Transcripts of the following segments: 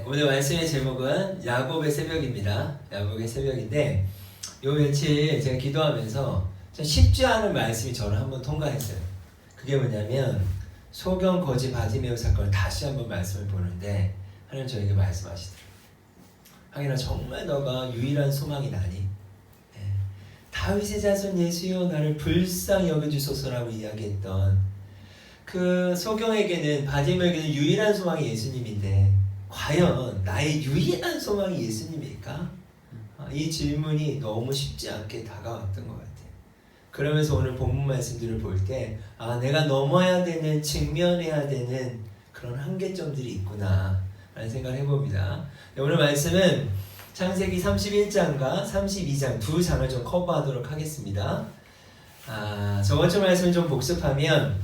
오늘 말씀의 제목은 야곱의 새벽입니다. 야곱의 새벽인데 요 며칠 제가 기도하면서 좀 쉽지 않은 말씀이 저를 한번 통과했어요. 그게 뭐냐면 소경 거지 바디메오 사건을 다시 한번 말씀을 보는데 하나님 저에게 말씀하시더라고요. 하기나 정말 너가 유일한 소망이 나니? 다윗의 자손 예수여 나를 불쌍히 여겨주소서라고 이야기했던 그 소경에게는 바디메오에게는 유일한 소망이 예수님인데 과연 나의 유일한 소망이 예수님일까? 이 질문이 너무 쉽지 않게 다가왔던 것 같아요. 그러면서 오늘 본문 말씀들을 볼 때 내가 넘어야 되는, 직면해야 되는 그런 한계점들이 있구나 라는 생각을 해봅니다. 오늘 말씀은 창세기 31장과 32장 두 장을 좀 커버하도록 하겠습니다. 저번 주 말씀을 좀 복습하면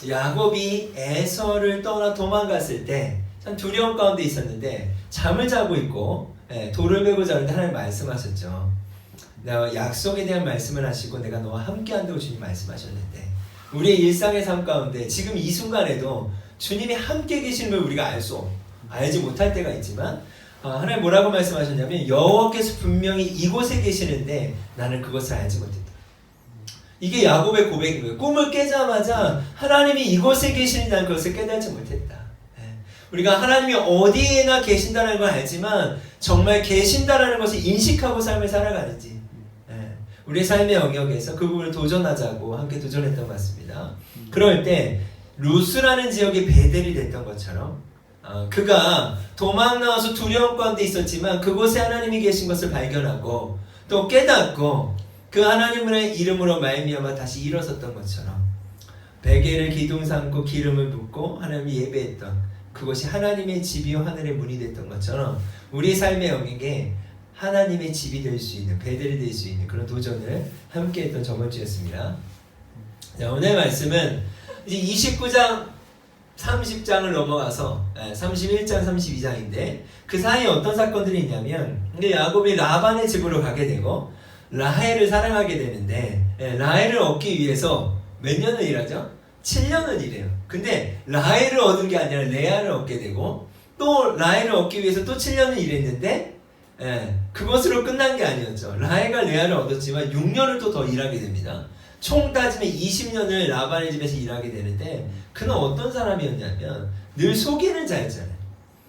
야곱이 에서를 떠나 도망갔을 때 참 두려움 가운데 있었는데 잠을 자고 있고 돌을 메고 자는데 하나님 말씀하셨죠. 내가 약속에 대한 말씀을 하시고 내가 너와 함께 한다고 주님 말씀하셨는데 우리의 일상의 삶 가운데 지금 이 순간에도 주님이 함께 계시는 걸 우리가 알지 못할 때가 있지만 하나님 뭐라고 말씀하셨냐면 여호와께서 분명히 이곳에 계시는데 나는 그것을 알지 못했다. 이게 야곱의 고백인 거예요. 꿈을 깨자마자 하나님이 이곳에 계시는 나는 그것을 깨닫지 못했다. 우리가 하나님이 어디에나 계신다는 걸 알지만 정말 계신다라는 것을 인식하고 삶을 살아가는지 우리의 삶의 영역에서 그 부분을 도전하자고 함께 도전했던 것 같습니다. 그럴 때 루스라는 지역이 베델이 됐던 것처럼 그가 도망 나와서 두려움 가운데 있었지만 그곳에 하나님이 계신 것을 발견하고 또 깨닫고 그 하나님의 이름으로 말미암아 다시 일어섰던 것처럼 베개를 기둥 삼고 기름을 붓고 하나님을 예배했던 그것이 하나님의 집이요 하늘의 문이 됐던 것처럼 우리 삶의 영역에 하나님의 집이 될 수 있는, 베델이 될 수 있는 그런 도전을 함께 했던 저번 주였습니다. 자, 오늘 말씀은 이제 29장 30장을 넘어가서 31장 32장인데 그 사이에 어떤 사건들이 있냐면 야곱이 라반의 집으로 가게 되고 라헬을 사랑하게 되는데 라헬을 얻기 위해서 몇 년을 일하죠? 7년을 일해요. 근데 라헬을 얻은 게 아니라 레아를 얻게 되고 또 라헬을 얻기 위해서 또 7년을 일했는데 그것으로 끝난 게 아니었죠. 라헬과 레아를 얻었지만 6년을 또 더 일하게 됩니다. 총 따지면 20년을 라반의 집에서 일하게 되는데 그는 어떤 사람이었냐면 늘 속이는 자였잖아요.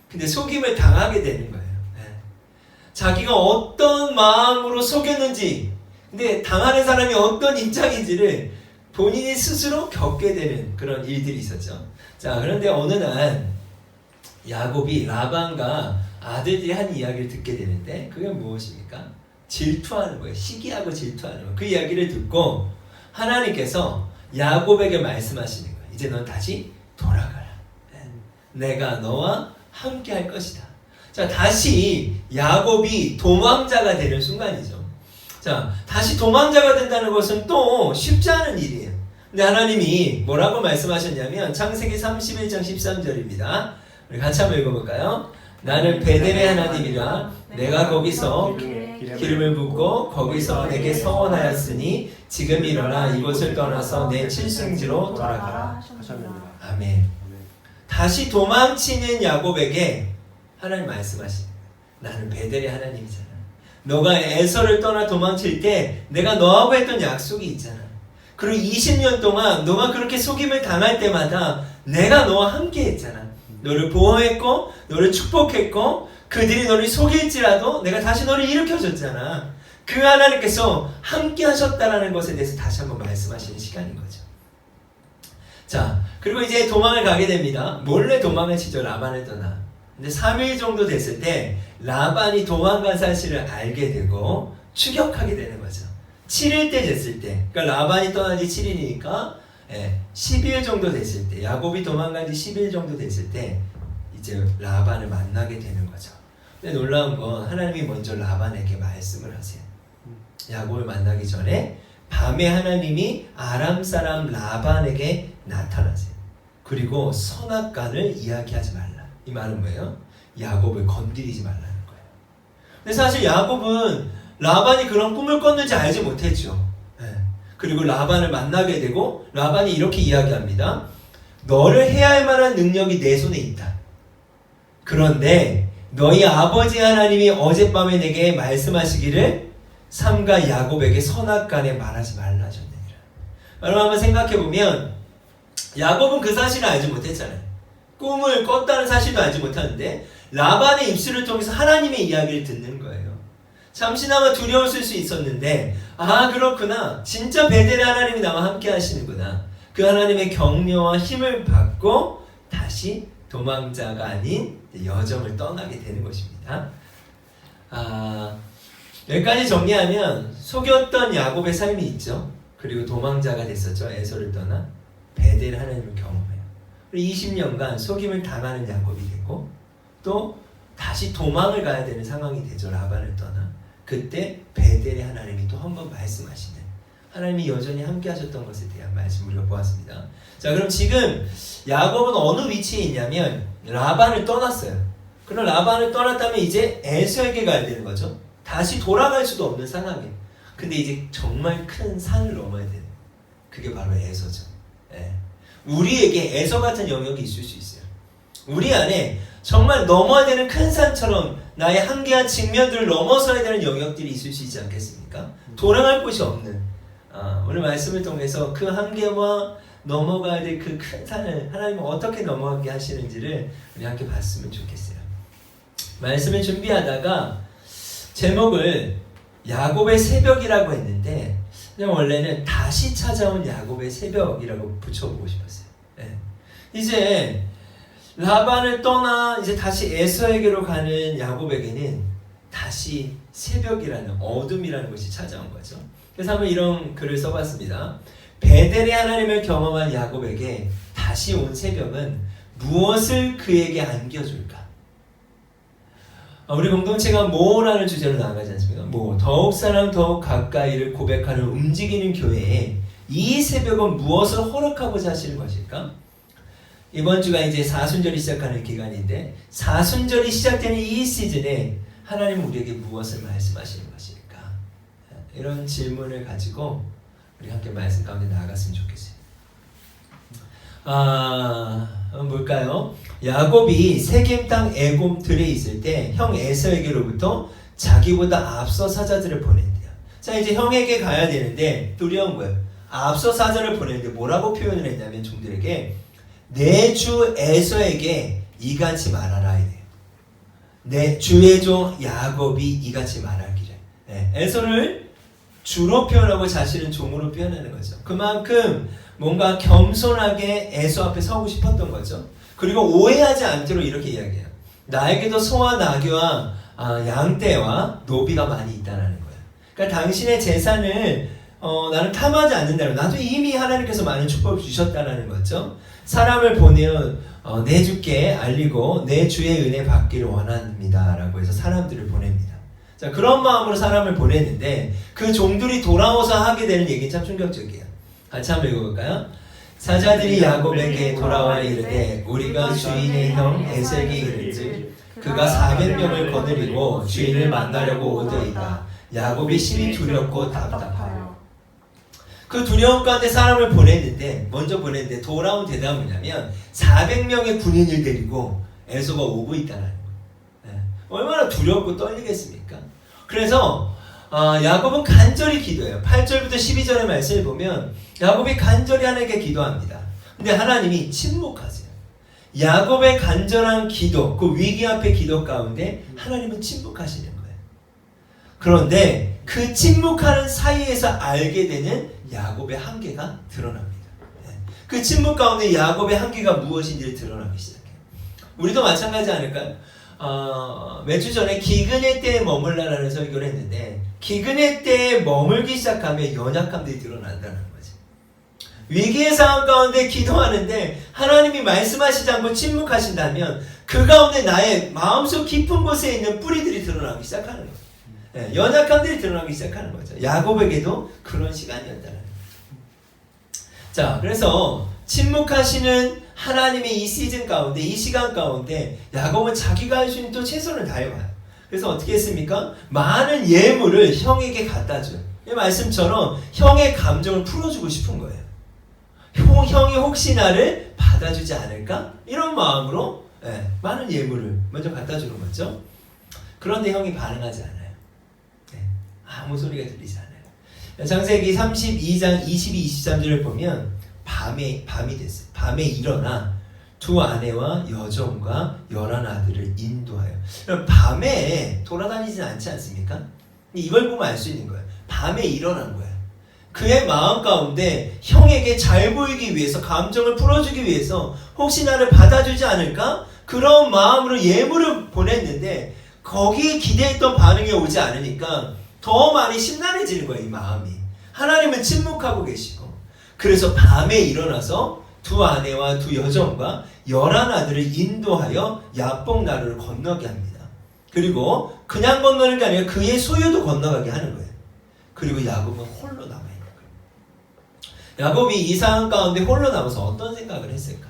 근데 속임을 당하게 되는 거예요. 자기가 어떤 마음으로 속였는지 근데 당하는 사람이 어떤 입장인지를 본인이 스스로 겪게 되는 그런 일들이 있었죠. 자, 그런데 어느 날 야곱이 라반과 아들들이 한 이야기를 듣게 되는데 그게 무엇입니까? 질투하는 거예요. 시기하고 질투하는 거예요. 그 이야기를 듣고 하나님께서 야곱에게 말씀하시는 거예요. 이제 넌 다시 돌아가라. 내가 너와 함께 할 것이다. 자, 다시 야곱이 도망자가 되는 순간이죠. 자, 다시 도망자가 된다는 것은 또 쉽지 않은 일이에요. 근데 하나님이 뭐라고 말씀하셨냐면 창세기 31장 13절입니다. 우리 같이 한번 읽어볼까요? 나는 베델의 하나님이라 내가 거기서 기름을 붓고 거기서 내게 서원하였으니 지금 일어나 이곳을 떠나서 내 칠승지로 돌아가라. 아멘. 다시 도망치는 야곱에게 하나님 말씀하십니다. 나는 베델의 하나님이잖아. 너가 에서를 떠나 도망칠 때 내가 너하고 했던 약속이 있잖아. 그리고 20년 동안 너가 그렇게 속임을 당할 때마다 내가 너와 함께 했잖아. 너를 보호했고 너를 축복했고 그들이 너를 속일지라도 내가 다시 너를 일으켜줬잖아. 그 하나님께서 함께 하셨다라는 것에 대해서 다시 한번 말씀하시는 시간인 거죠. 자, 그리고 이제 도망을 가게 됩니다. 몰래 도망을 치죠. 라반을 떠나. 근데 3일 정도 됐을 때 라반이 도망간 사실을 알게 되고 추격하게 되는 거죠. 7일 때 됐을 때, 그러니까 라반이 떠난 지 7일이니까 10일 정도 됐을 때, 야곱이 도망간 지 10일 정도 됐을 때 이제 라반을 만나게 되는 거죠. 근데 놀라운 건 하나님이 먼저 라반에게 말씀을 하세요. 야곱을 만나기 전에 밤에 하나님이 아람 사람 라반에게 나타나세요. 그리고 선악간을 이야기하지 말라. 이 말은 뭐예요? 야곱을 건드리지 말라는 거예요. 근데 사실 야곱은 라반이 그런 꿈을 꿨는지 알지 못했죠. 그리고 라반을 만나게 되고 라반이 이렇게 이야기합니다. 너를 해야 할 만한 능력이 내 손에 있다. 그런데 너희 아버지 하나님이 어젯밤에 내게 말씀하시기를 삼가 야곱에게 선악간에 말하지 말라 하셨느니라. 여러분 한번 생각해보면 야곱은 그 사실을 알지 못했잖아요. 꿈을 꿨다는 사실도 알지 못하는데 라반의 입술을 통해서 하나님의 이야기를 듣는 거예요. 잠시나마 두려웠을 수 있었는데 아 그렇구나, 진짜 베델의 하나님이 나와 함께 하시는구나. 그 하나님의 격려와 힘을 받고 다시 도망자가 아닌 여정을 떠나게 되는 것입니다. 여기까지 정리하면 속였던 야곱의 삶이 있죠. 그리고 도망자가 됐었죠. 에서를 떠나 베델 하나님을 경험해요. 그리고 20년간 속임을 당하는 야곱이 되고 또 다시 도망을 가야 되는 상황이 되죠. 라반을 떠나. 그때 베델의 하나님이 또 한 번 말씀하시는, 하나님이 여전히 함께 하셨던 것에 대한 말씀을 우리가 보았습니다. 자, 그럼 지금 야곱은 어느 위치에 있냐면 라반을 떠났어요. 그럼 라반을 떠났다면 이제 에서에게 가야 되는 거죠. 다시 돌아갈 수도 없는 상황이에요. 근데 이제 정말 큰 산을 넘어야 되는, 그게 바로 에서죠. 예. 우리에게 에서 같은 영역이 있을 수 있어요. 우리 안에 정말 넘어야 되는 큰 산처럼 나의 한계한 직면들을 넘어서야 되는 영역들이 있을 수 있지 않겠습니까? 돌아갈 곳이 없는, 오늘 말씀을 통해서 그 한계와 넘어가야 될 그 큰 산을 하나님은 어떻게 넘어가게 하시는지를 우리 함께 봤으면 좋겠어요. 말씀을 준비하다가 제목을 야곱의 새벽이라고 했는데 그냥 원래는 다시 찾아온 야곱의 새벽이라고 붙여보고 싶었어요. 네. 이제 라반을 떠나 이제 다시 에서에게로 가는 야곱에게는 다시 새벽이라는, 어둠이라는 것이 찾아온 거죠. 그래서 한번 이런 글을 써봤습니다. 베델의 하나님을 경험한 야곱에게 다시 온 새벽은 무엇을 그에게 안겨줄까? 우리 공동체가 뭐라는 주제로 나아가지 않습니까? 뭐 더욱 사랑 더욱 가까이를 고백하는 움직이는 교회에 이 새벽은 무엇을 허락하고자 하시는 것일까? 이번 주가 이제 사순절이 시작하는 기간인데 사순절이 시작되는 이 시즌에 하나님은 우리에게 무엇을 말씀하시는 것일까? 이런 질문을 가지고 우리 함께 말씀 가운데 나아갔으면 좋겠어요. 뭘까요? 야곱이 세겜 땅 에돔 들에 있을 때 형 에서에게로부터 자기보다 앞서 사자들을 보낸대요. 자, 이제 형에게 가야 되는데 두려운 거예요. 앞서 사자를 보내는데 뭐라고 표현을 했냐면 종들에게 내 주 에서에게 이같이 말하라 이래요. 내 주의 종 야곱이 이같이 말하기를. 네, 에서를 주로 표현하고 자신은 종으로 표현하는 거죠. 그만큼 뭔가 겸손하게 에서 앞에 서고 싶었던 거죠. 그리고 오해하지 않도록 이렇게 이야기해요. 나에게도 소와 나귀와 양떼와 노비가 많이 있다는 거예요. 그러니까 당신의 재산을 나는 탐하지 않는다는, 나도 이미 하나님께서 많은 축복을 주셨다는 거죠. 사람을 보내어 내 주께 알리고 내 주의 은혜 받기를 원합니다 라고 해서 사람들을 보냅니다. 자, 그런 마음으로 사람을 보냈는데 그 종들이 돌아오서 하게 되는 얘기는 참 충격적이에요. 같이 한번 읽어볼까요? 사자들이 야곱에게 돌아와 이르되 우리가 주인의 형 에서에게 이르는즉 그가 400명을 거느리고 주인을 만나려고 오더이다. 야곱이 심히 두렵고 답답하여. 그 두려움 가운데 사람을 보냈는데, 먼저 보냈는데 돌아온 대답은 뭐냐면 400명의 군인을 데리고 에서가 오고 있다는 거예요. 네. 얼마나 두렵고 떨리겠습니까? 그래서 야곱은 간절히 기도해요. 8절부터 12절의 말씀을 보면 야곱이 간절히 하나님께 기도합니다. 근데 하나님이 침묵하세요. 야곱의 간절한 기도, 그 위기 앞의 기도 가운데 하나님은 침묵하시는 거예요. 그런데 그 침묵하는 사이에서 알게 되는 야곱의 한계가 드러납니다. 그 침묵 가운데 야곱의 한계가 무엇인지를 드러나기 시작해요. 우리도 마찬가지 아닐까요? 몇 주 전에 기근의 때에 머물라라는 설교를 했는데 기근의 때에 머물기 시작하면 연약함들이 드러난다는 거지. 위기의 상황 가운데 기도하는데 하나님이 말씀하시지 않고 침묵하신다면 그 가운데 나의 마음속 깊은 곳에 있는 뿌리들이 드러나기 시작하는 거예요. 네, 연약함들이 드러나기 시작하는 거죠. 야곱에게도 그런 시간이었다는 거죠. 자, 그래서 침묵하시는 하나님의 이 시즌 가운데, 이 시간 가운데 야곱은 자기가 할 수 있는 또 최선을 다해봐요. 그래서 어떻게 했습니까? 많은 예물을 형에게 갖다 줘요. 이 말씀처럼 형의 감정을 풀어주고 싶은 거예요. 형이 혹시 나를 받아주지 않을까? 이런 마음으로 많은 예물을 먼저 갖다 주는 거죠. 그런데 형이 반응하지 않아요. 아무 소리가 들리지 않아요. 창세기 32장 22, 23절을 보면 밤이 됐어요. 밤에 일어나 두 아내와 여종과 11 아들을 인도하여. 그럼 밤에 돌아다니진 않지 않습니까? 이걸 보면 알 수 있는 거예요. 밤에 일어난 거예요. 그의 마음 가운데 형에게 잘 보이기 위해서, 감정을 풀어주기 위해서 혹시 나를 받아주지 않을까? 그런 마음으로 예물을 보냈는데 거기에 기대했던 반응이 오지 않으니까 더 많이 심란해지는 거예요. 이 마음이. 하나님은 침묵하고 계시고, 그래서 밤에 일어나서 두 아내와 두 여종과 11 아들을 인도하여 야복 나루를 건너게 합니다. 그리고 그냥 건너는 게 아니라 그의 소유도 건너가게 하는 거예요. 그리고 야곱은 홀로 남아 있는 거예요. 야곱이 이 상황 가운데 홀로 남아서 어떤 생각을 했을까?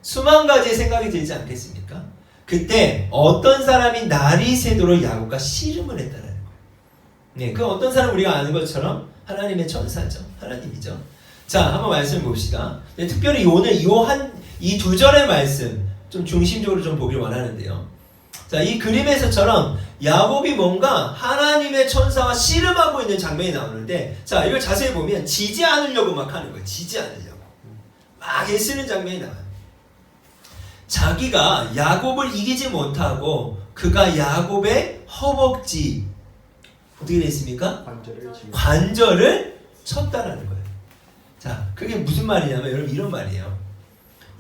수만 가지의 생각이 들지 않겠습니까? 그때 어떤 사람이 날이 새도록 야곱과 씨름을 했다는 거예요. 그 어떤 사람 우리가 아는 것처럼 하나님의 천사죠. 하나님이죠. 자, 한번 말씀을 봅시다. 특별히 오늘 이 두 절의 말씀 좀 중심적으로 좀 보길 원하는데요. 자, 이 그림에서처럼 야곱이 뭔가 하나님의 천사와 씨름하고 있는 장면이 나오는데, 자, 이걸 자세히 보면 지지 않으려고 막 하는 거예요. 지지 않으려고. 막 애쓰는 장면이 나와요. 자기가 야곱을 이기지 못하고 그가 야곱의 허벅지 어떻게 되어 있습니까? 관절을 쳤다라는 거예요. 자, 그게 무슨 말이냐면 여러분 이런 말이에요.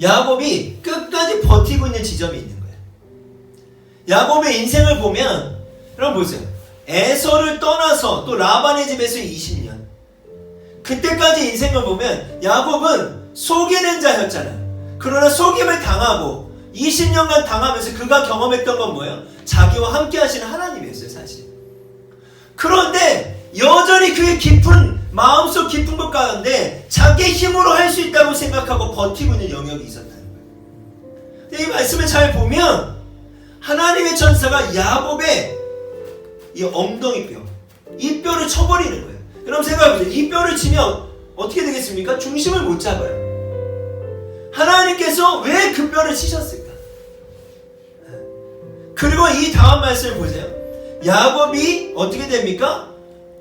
야곱이 끝까지 버티고 있는 지점이 있는 거예요. 야곱의 인생을 보면 여러분 보세요. 에서를 떠나서 또 라반의 집에서 20년, 그때까지 인생을 보면 야곱은 속이는 자였잖아요. 그러나 속임을 당하고 20년간 당하면서 그가 경험했던 건 뭐예요? 자기와 함께 하시는 하나님이었어요, 사실. 그런데 여전히 그의 마음속 깊은 것 가운데 자기의 힘으로 할 수 있다고 생각하고 버티고 있는 영역이 있었다는 거예요. 근데 이 말씀을 잘 보면 하나님의 천사가 야곱의 이 엉덩이뼈, 이 뼈를 쳐버리는 거예요. 여러분 생각해보세요. 이 뼈를 치면 어떻게 되겠습니까? 중심을 못 잡아요. 하나님께서 왜 그 뼈를 치셨을까? 그리고 이 다음 말씀을 보세요. 야곱이 어떻게 됩니까?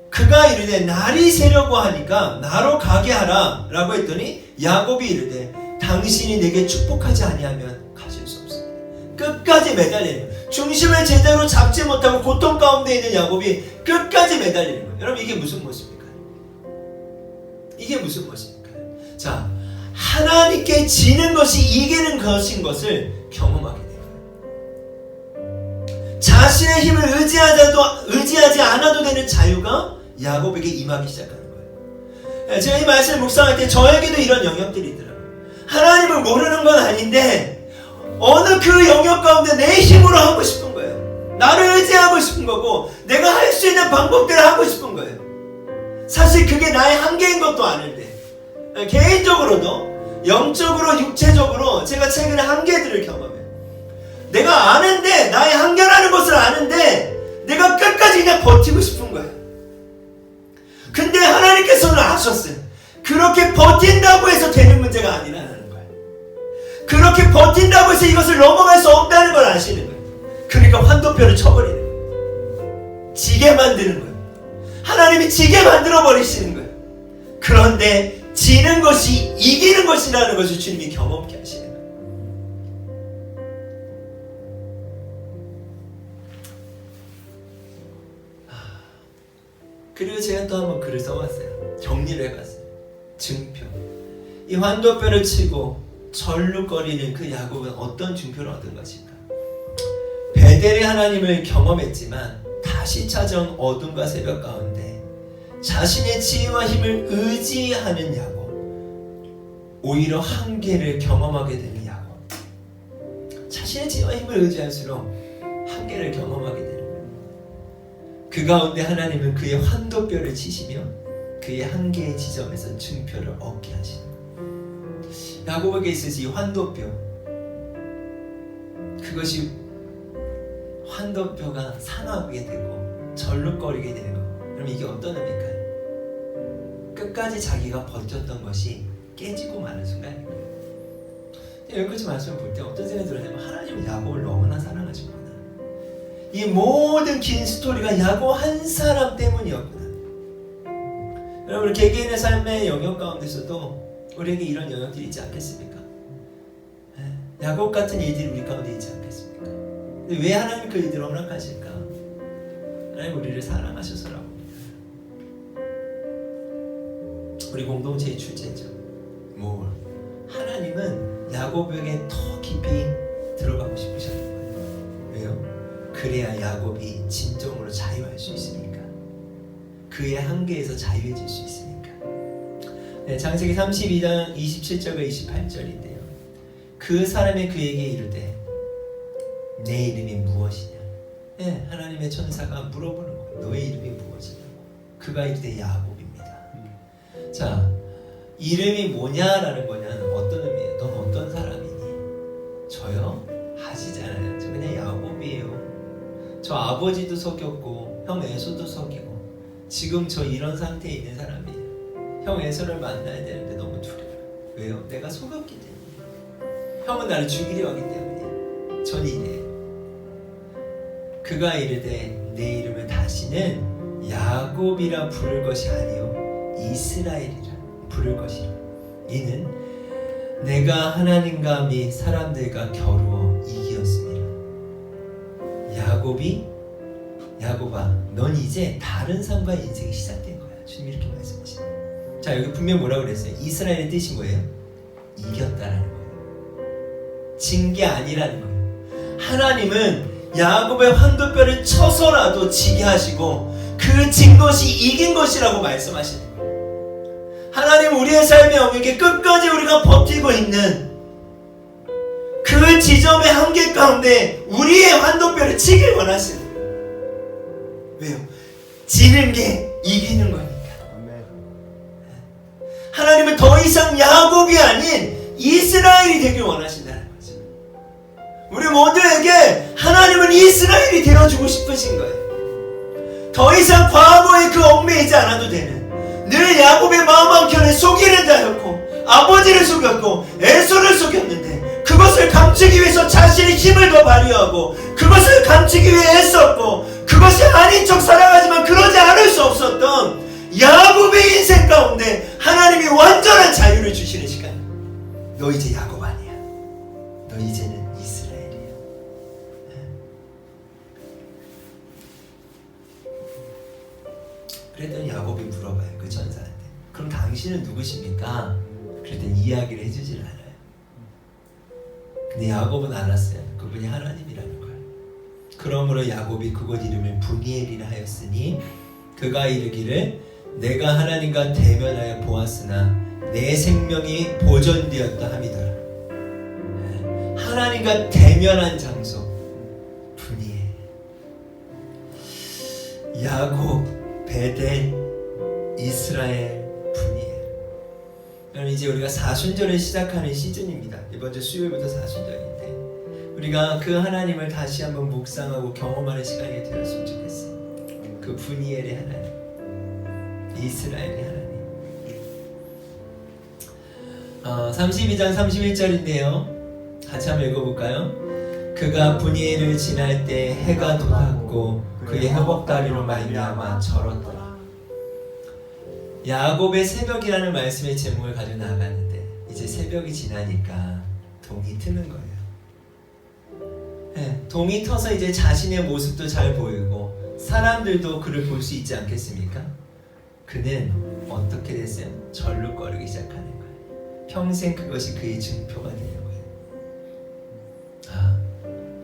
그가 이르되 날이 새려고 하니까 나로 가게 하라 라고 했더니 야곱이 이르되 당신이 내게 축복하지 아니하면 가질 수 없습니다. 끝까지 매달리는 거예요. 중심을 제대로 잡지 못하고 고통 가운데 있는 야곱이 끝까지 매달리는 거예요. 여러분 이게 무슨 모습입니까? 이게 무슨 모습입니까? 자, 하나님께 지는 것이 이기는 것인 것을 경험하게 돼요. 자신의 힘을 의지하지 않아도 되는 자유가 야곱에게 임하기 시작하는 거예요. 제가 이 말씀을 묵상할 때 저에게도 이런 영역들이 있더라고요. 하나님을 모르는 건 아닌데 어느 그 영역 가운데 내 힘으로 하고 싶은 거예요. 나를 의지하고 싶은 거고 내가 할 수 있는 방법들을 하고 싶은 거예요. 사실 그게 나의 한계인 것도 아는데 개인적으로도 영적으로 육체적으로 제가 최근에 한계들을 경험해요. 내가 아는데 나의 한계라는 것을 아는데 내가 끝까지 그냥 버티고 싶은 거예요. 근데 하나님께서는 아셨어요. 그렇게 버틴다고 해서 되는 문제가 아니라는 거예요. 그렇게 버틴다고 해서 이것을 넘어갈 수 없다는 걸 아시는 거예요. 그러니까 환도표를 쳐버리는 거예요. 지게 만드는 거예요. 하나님이 지게 만들어버리시는 거예요. 그런데 지는 것이 이기는 것이라는 것을 주님이 경험케 하시는 거예요. 그리고 제가 또 한번 글을 써봤어요. 정리를 해봤어요. 증표. 이 환도뼈를 치고 절룩거리는 그 야곱은 어떤 증표를 얻은 것인가? 베델의 하나님을 경험했지만 다시 찾아온 어둠과 새벽 가운데 자신의 지혜와 힘을 의지하는 야곱, 오히려 한계를 경험하게 되는 야곱. 자신의 지혜와 힘을 의지할수록 한계를 경험하게 되는 거예요. 그 가운데 하나님은 그의 환도뼈를 치시며 그의 한계의 지점에서 증표를 얻게 하시는 거예요. 야곱에게 있어서 이 환도뼈, 그것이 환도뼈가 상하게 되고 절룩거리게 되는 거. 그럼 이게 어떤 의미일까요? 끝까지 자기가 버텼던 것이 깨지고 마는 순간인 거예요. 여기까지 말씀을 볼 때 어떤 생각이 들었냐면 하나님은 야곱을 너무나 사랑하셨구나. 이 모든 긴 스토리가 야곱 한 사람 때문이었구나. 여러분 개개인의 삶의 영역 가운데서도 우리에게 이런 영역들이 있지 않겠습니까? 야곱 같은 일들이 우리 가운데 있지 않겠습니까? 근데 왜 하나님 그 일들을 허락하실까? 하나님 우리를 사랑하셔서라고 합니다. 우리 공동체의 주제죠. 하나님은 야곱에게 더 깊이 들어가고 싶으셨던 거예요. 왜요? 그래야 야곱이 진정으로 자유할 수 있으니까. 그의 한계에서 자유해질 수 있으니까. 네, 창세기 32장 27절과 28절인데요. 그 사람이 그에게 이르되 내 이름이 무엇이냐? 네, 하나님의 천사가 물어보는 거예요. 너의 이름이 무엇이냐고. 그가 이르되 야곱입니다. 자, 이름이 뭐냐라는 거냐는 어떤 의미예요? 넌 어떤 사람이니? 저요? 하시잖아요. 저 그냥 야곱이에요. 저 아버지도 속였고 형 에서도 속이고 지금 저 이런 상태에 있는 사람이에요. 형 에서를 만나야 되는데 너무 두려워요. 왜요? 내가 속였기 때문에. 형은 나를 죽이려 하기 때문에. 전 이래요. 그가 이르되 내 이름을 다시는 야곱이라 부를 것이 아니요 이스라엘이라 부를 것이라. 이는 내가 하나님과 및 사람들과 겨루어 이기었습니다. 야곱아 넌 이제 다른 삶과 인생이 시작된 거야. 주님 이렇게 말씀하시네요. 자, 여기 분명 뭐라고 그랬어요? 이스라엘의 뜻이 뭐예요? 이겼다라는 거예요. 진 게 아니라는 거예요. 하나님은 야곱의 환도뼈를 쳐서라도 지게 하시고 그 진 것이 이긴 것이라고 말씀하시는 거예요. 하나님 우리의 삶의 영역에 끝까지 우리가 버티고 있는 그 지점의 한계 가운데 우리의 환도뼈를 치길 원하시는 거예요. 왜요? 지는 게 이기는 거니까. 하나님은 더 이상 야곱이 아닌 이스라엘이 되길 원하신다는 거죠. 우리 모두에게 하나님은 이스라엘이 되어주고 싶으신 거예요. 더 이상 과거에 그 얽매이지 않아도 되는, 늘 야곱의 마음 한켠에 속이는 자였고 아버지를 속였고 에서를 속였는데 그것을 감추기 위해서 자신의 힘을 더 발휘하고 그것을 감추기 위해 애썼고 그것이 아닌 척 살아가지만 그러지 않을 수 없었던 야곱의 인생 가운데 하나님이 완전한 자유를 주시는 시간. 너 이제 야곱 아니야. 너 이제는 이스라엘이야. 그랬더니 야곱이 물어봐요. 그 천사한테. 그럼 당신은 누구십니까? 그랬더니 이야기를 해주질 않아요. 근데 야곱은 알았어요. 그분이 하나님이라는 걸. 그러므로 야곱이 그곳 이름을 브니엘이라 하였으니 그가 이르기를 내가 하나님과 대면하여 보았으나 내 생명이 보존되었다 함이더라. 하나님과 대면한 장소 브니엘. 야곱, 베델, 이스라엘, 브니엘. 그럼 이제 우리가 사순절을 시작하는 시즌입니다. 이번 주 수요일부터 사순절인데 우리가 그 하나님을 다시 한번 묵상하고 경험하는 시간이 되었으면 좋겠어요. 그 브니엘의 하나님, 이스라엘의 하나님. 32장 31절인데요. 같이 한번 읽어볼까요? 그가 브니엘을 지날 때 해가 돋았고 그의 회복다리로 말미암아 절었더라. 야곱의 새벽이라는 말씀의 제목을 가지고 나가는데 이제 새벽이 지나니까 동이 트는 거예요. 네, 동이 터서 이제 자신의 모습도 잘 보이고 사람들도 그를 볼 수 있지 않겠습니까? 그는 어떻게 됐어요? 절룩거리기 시작하는 거예요. 평생 그것이 그의 증표가 되는 거예요. 아,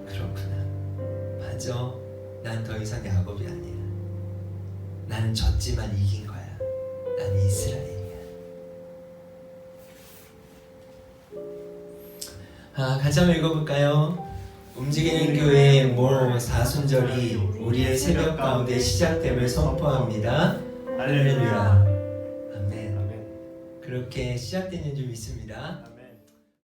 그렇구나. 맞아. 난 더 이상 야곱이 아니야. 나는 졌지만 이긴 거야. 난 이스라엘이야. 같이 한번 읽어볼까요? 움직이는 교회의 모 사순절이 우리의 새벽 가운데 시작됨을 선포합니다. 할렐루야. 아멘. 그렇게 시작되는 줄 믿습니다.